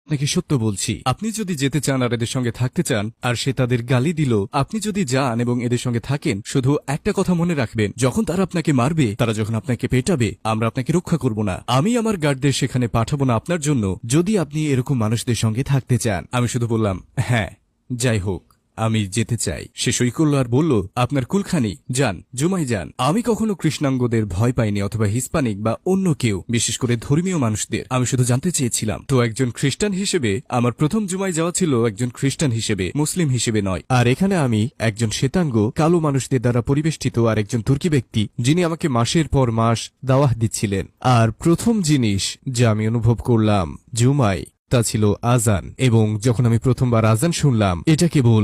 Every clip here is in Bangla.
আপনাকে সত্য বলছি, আপনি যদি যেতে চান আর এদের সঙ্গে থাকতে চান, আর সে তাদের গালি দিল, আপনি যদি যান এবং এদের সঙ্গে থাকেন, শুধু একটা কথা মনে রাখবেন, যখন তারা আপনাকে মারবে, তারা যখন আপনাকে পেটাবে, আমরা আপনাকে রক্ষা করব না। আমি আমার গার্ডদের সেখানে পাঠাবো না আপনার জন্য, যদি আপনি এরকম মানুষদের সঙ্গে থাকতে চান। আমি শুধু বললাম, হ্যাঁ, যাই হোক, আমি যেতে চাই। সে সই করল আর বলল, আপনার কুলখানি, যান, জুমাই যান। আমি কখনো কৃষ্ণাঙ্গদের ভয় পাইনি, অথবা হিস্পানিক বা অন্য কেউ, বিশেষ করে ধর্মীয় মানুষদের। আমি শুধু জানতে চেয়েছিলাম। তো একজন খ্রিস্টান হিসেবে আমার প্রথম জুমাই যাওয়া ছিল একজন খ্রিস্টান হিসেবে, মুসলিম হিসেবে নয়। আর এখানে আমি একজন শ্বেতাঙ্গ কালো মানুষদের দ্বারা পরিবেষ্টিত আর একজন তুর্কি ব্যক্তি, যিনি আমাকে মাসের পর মাস দাওয়াহ দিচ্ছিলেন। আর প্রথম জিনিস যা আমি অনুভব করলাম জুমায়, তা ছিল আজান। এবং যখন আমি প্রথমবার আজান শুনলাম, এটা কেবল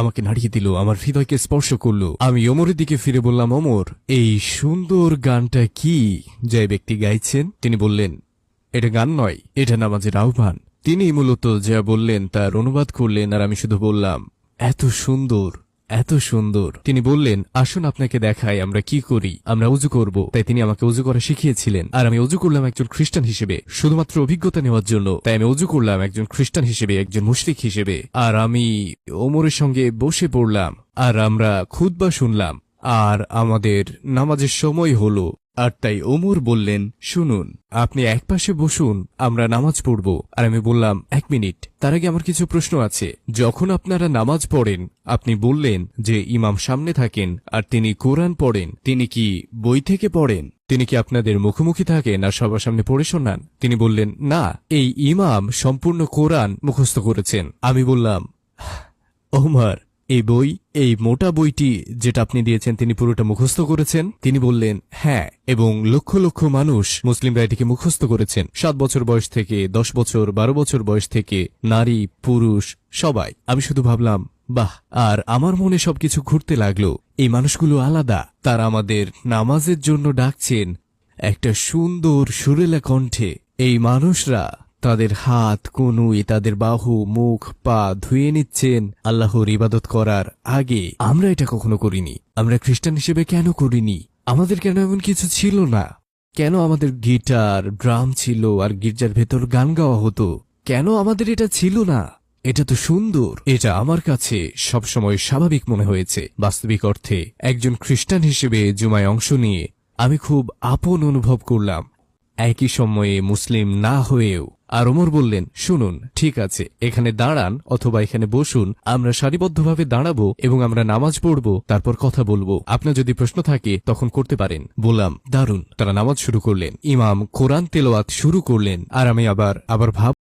আমাকে নাড়িয়ে দিল, আমার হৃদয়কে স্পর্শ করল। আমি ওমরের দিকে ফিরে বললাম, ওমর, এই সুন্দর গানটা কি যে ব্যক্তি গাইছেন? তিনি বললেন, এটা গান নয়, এটা নামাজের আহ্বান। তিনি মূলত যা বললেন তার অনুবাদ করলেন, আর আমি শুধু বললাম, এত সুন্দর, এত সুন্দর। তিনি বললেন, আসুন আপনাকে দেখাই আমরা কি করি। আমরা উজু করব। তাই তিনি আমাকে উজু করা শিখিয়েছিলেন, আর আমি উজু করলাম একজন খ্রিস্টান হিসেবে, শুধুমাত্র অভিজ্ঞতা নেওয়ার জন্য। তাই আমি উজু করলাম একজন খ্রিস্টান হিসেবে, একজন মুশরিক হিসেবে। আর আমি ওমরের সঙ্গে বসে পড়লাম, আর আমরা খুতবা শুনলাম, আর আমাদের নামাজের সময় হলো। আর তাই ওমর বললেন, শুনুন, আপনি একপাশে বসুন, আমরা নামাজ পড়ব। আর আমি বললাম, এক মিনিট, তার আগে আমার কিছু প্রশ্ন আছে। যখন আপনারা নামাজ পড়েন, আপনি বললেন যে ইমাম সামনে থাকেন আর তিনি কোরআন পড়েন, তিনি কি বই থেকে পড়েন? তিনি কি আপনাদের মুখোমুখি থাকেন আর সবার সামনে পড়ে শোনান? তিনি বললেন, না, এই ইমাম সম্পূর্ণ কোরআন মুখস্থ করেছেন। আমি বললাম, ওমর, এই বই, এই মোটা বইটি যেটা আপনি দিয়েছেন, তিনি পুরোটা মুখস্থ করেছেন? তিনি বললেন, হ্যাঁ, এবং লক্ষ লক্ষ মানুষ, মুসলিমরা এটিকে মুখস্থ করেছেন। 7 বছর বয়স থেকে 10 বছর, 12 বছর বয়স থেকে, নারী, পুরুষ, সবাই। আমি শুধু ভাবলাম, বাহ। আর আমার মনে সবকিছু ঘুরতে লাগলো। এই মানুষগুলো আলাদা, তারা আমাদের নামাজের জন্য ডাকছেন একটা সুন্দর সুরেলা কণ্ঠে। এই মানুষরা তাদের হাত, কনুই, তাদের বাহু, মুখ, পা ধুয়ে নিচ্ছেন আল্লাহর ইবাদত করার আগে। আমরা এটা কখনো করিনি। আমরা খ্রিস্টান হিসেবে কেন করিনি? আমাদের কেন এমন কিছু ছিল না? কেন আমাদের গিটার, ড্রাম ছিল আর গির্জার ভেতর গান গাওয়া হতো? কেন আমাদের এটা ছিল না? এটা তো সুন্দর। এটা আমার কাছে সবসময় স্বাভাবিক মনে হয়েছে। বাস্তবিক অর্থে একজন খ্রিস্টান হিসেবে জুমায় অংশ নিয়ে আমি খুব আপন অনুভব করলাম, একই সময়ে মুসলিম না হয়েও। আর ওমর বললেন, শুনুন, ঠিক আছে, এখানে দাঁড়ান অথবা এখানে বসুন, আমরা সারিবদ্ধভাবে দাঁড়াবো এবং আমরা নামাজ পড়ব, তারপর কথা বলবো। আপনার যদি প্রশ্ন থাকে তখন করতে পারেন। বললাম, দারুণ। তারা নামাজ শুরু করলেন, ইমাম কোরআন তেলাওয়াত শুরু করলেন, আর আমি আবার ভাব